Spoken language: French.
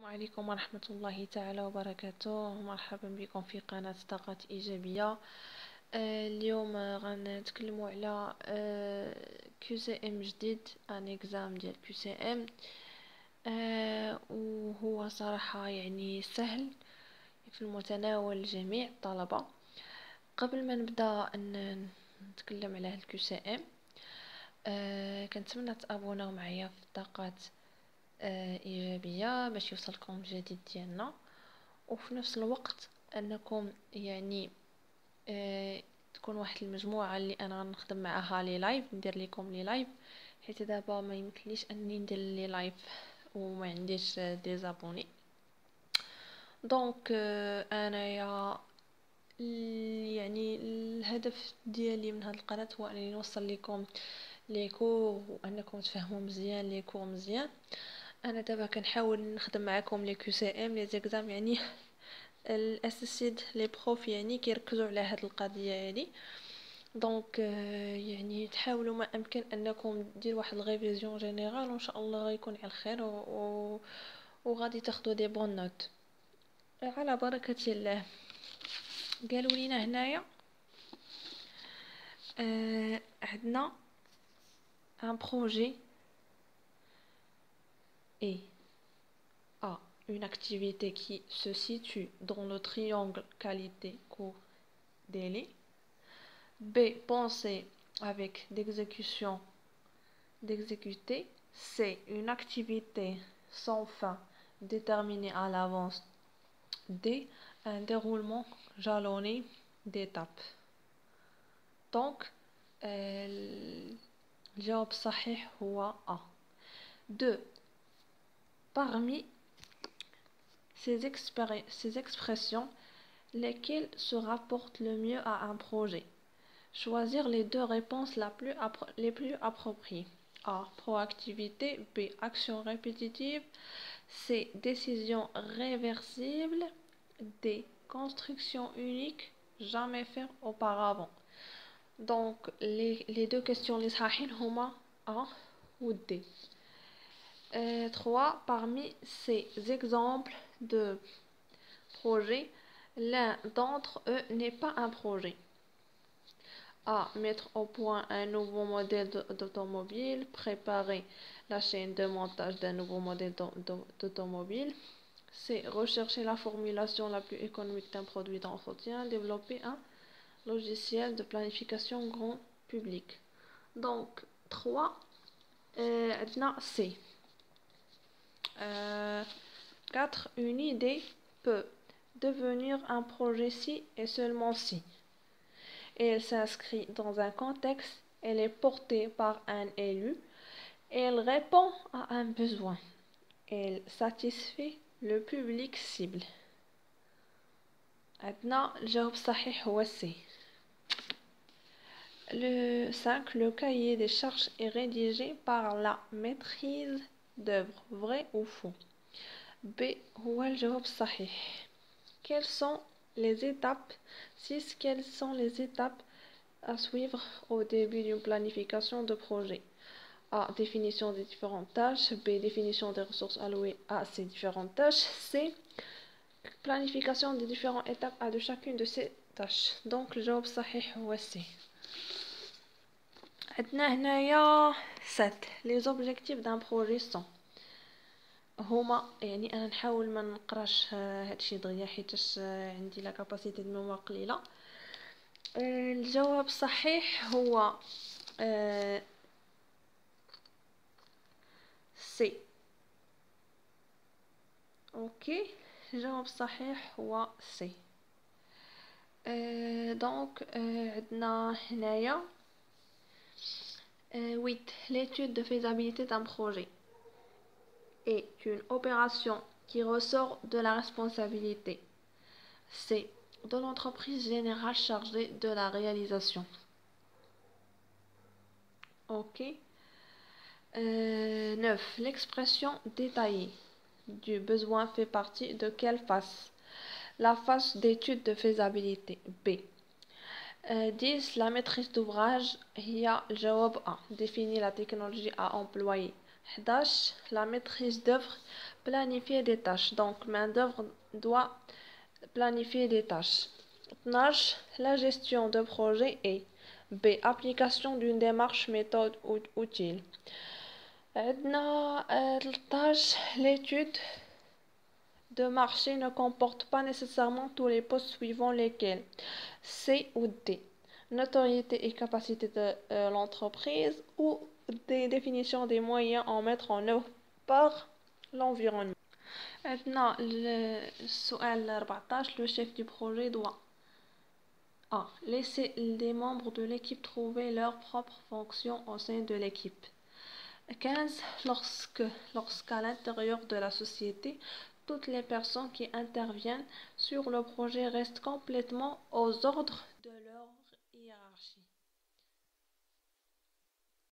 عليكم ورحمة الله تعالى وبركاته. مرحبا بكم في قناة طاقات إيجابية. اليوم غنتكلموا على QCM جديد، ان اكزام ديال QCM. وهو صراحة يعني سهل في المتناول جميع الطلبة. قبل ما نبدا نتكلم على QCM، كنتمنى تابوناو معايا في طاقات ايجابيه باش يوصلكم الجديد ديالنا، وفي نفس الوقت انكم يعني تكون واحد المجموعه اللي انا غنخدم معاها لي لايف، ندير لكم لي لايف، حيت دابا ما يمكنليش اني ندير لي لايف وما عنديش دي زابوني. دونك انايا يعني الهدف ديالي من هذه القناه هو انني نوصل لكم لي كور وانكم تفهموا مزيان لي كور مزيان. انا دابا كنحاول نخدم معكم لي QCM لي زيكزام، يعني الاساسيد لي بروف يعني كيركزوا على هاد القضيه هادي. دونك يعني تحاولوا ما امكن انكم ديروا واحد الريفيزيون جينيرال، وان شاء الله غيكون على الخير وغادي تاخذوا دي بون نوت على بركه الله. قالوا لينا هنايا عندنا un projet et A, une activité qui se situe dans le triangle qualité coût délai. B, penser avec d'exécuter. C, une activité sans fin déterminée à l'avance. D, un déroulement jalonné d'étapes. Donc الجواب الصحيح هو A. 2. Parmi ces expressions, lesquelles se rapportent le mieux à un projet? Choisir les deux réponses les plus appropriées. A, proactivité. B, action répétitive. C, décision réversible. D, construction unique, jamais fait auparavant. Donc les deux questions les صحيحين هما A ou D. 3. Parmi ces exemples de projets, l'un d'entre eux n'est pas un projet. A, mettre au point un nouveau modèle d'automobile, préparer la chaîne de montage d'un nouveau modèle d'automobile. C, rechercher la formulation la plus économique d'un produit d'entretien, développer un logiciel de planification grand public. Donc 3 عندنا C. 4. Une idée peut devenir un projet si et seulement si elle s'inscrit dans un contexte, elle est portée par un élu, elle répond à un besoin, elle satisfait le public cible. عندنا الجواب الصحيح هو C. Le 5. Le cahier des charges est rédigé par la maîtrise d'œuvre, vrai ou faux? B هو الجواب الصحيح. Quelles sont les étapes 6. Quelles sont les étapes à suivre au début d'une planification de projet? A, définition des différentes tâches. B, définition des ressources allouées à ces différentes tâches. C, planification des différentes étapes de chacune de ces tâches. Donc le جواب الصحيح هو C. عندنا هنايا 7. Les objectifs d'un projet sont هما، يعني انا نحاول ما نقراش هادشي دغيا حيتاش عندي لا كاباسيتي د ميموار قليله. الجواب الصحيح هو سي. اوكي، الجواب الصحيح هو سي. دونك عندنا هنايا 8. L'étude de faisabilité d'un projet est une opération qui ressort de la responsabilité C, de l'entreprise générale chargée de la réalisation. Ok. 9. L'expression détaillée du besoin fait partie de quelle phase? La phase d'étude de faisabilité. B. 10. La maîtrise d'ouvrage. Il y a le jawab A. Définir la technologie à employer 11. La maîtrise d'œuvre, planifier des tâches. Donc, main d'œuvre doit planifier des tâches. 12. La gestion de projet et B. Application d'une démarche méthode ou utile. عندنا 13. L'étude de marché ne comporte pas nécessairement tous les postes suivants lesquels C ou D. Notoriété et capacité de l'entreprise ou des définitions des moyens à mettre en œuvre par l'environnement. Maintenant, le سؤال 14, le chef du projet doit A. Laisser les membres de l'équipe trouver leur propre fonction au sein de l'équipe. 15. Lorsqu'à l'intérieur de la société, toutes les personnes qui interviennent sur le projet restent complètement aux ordres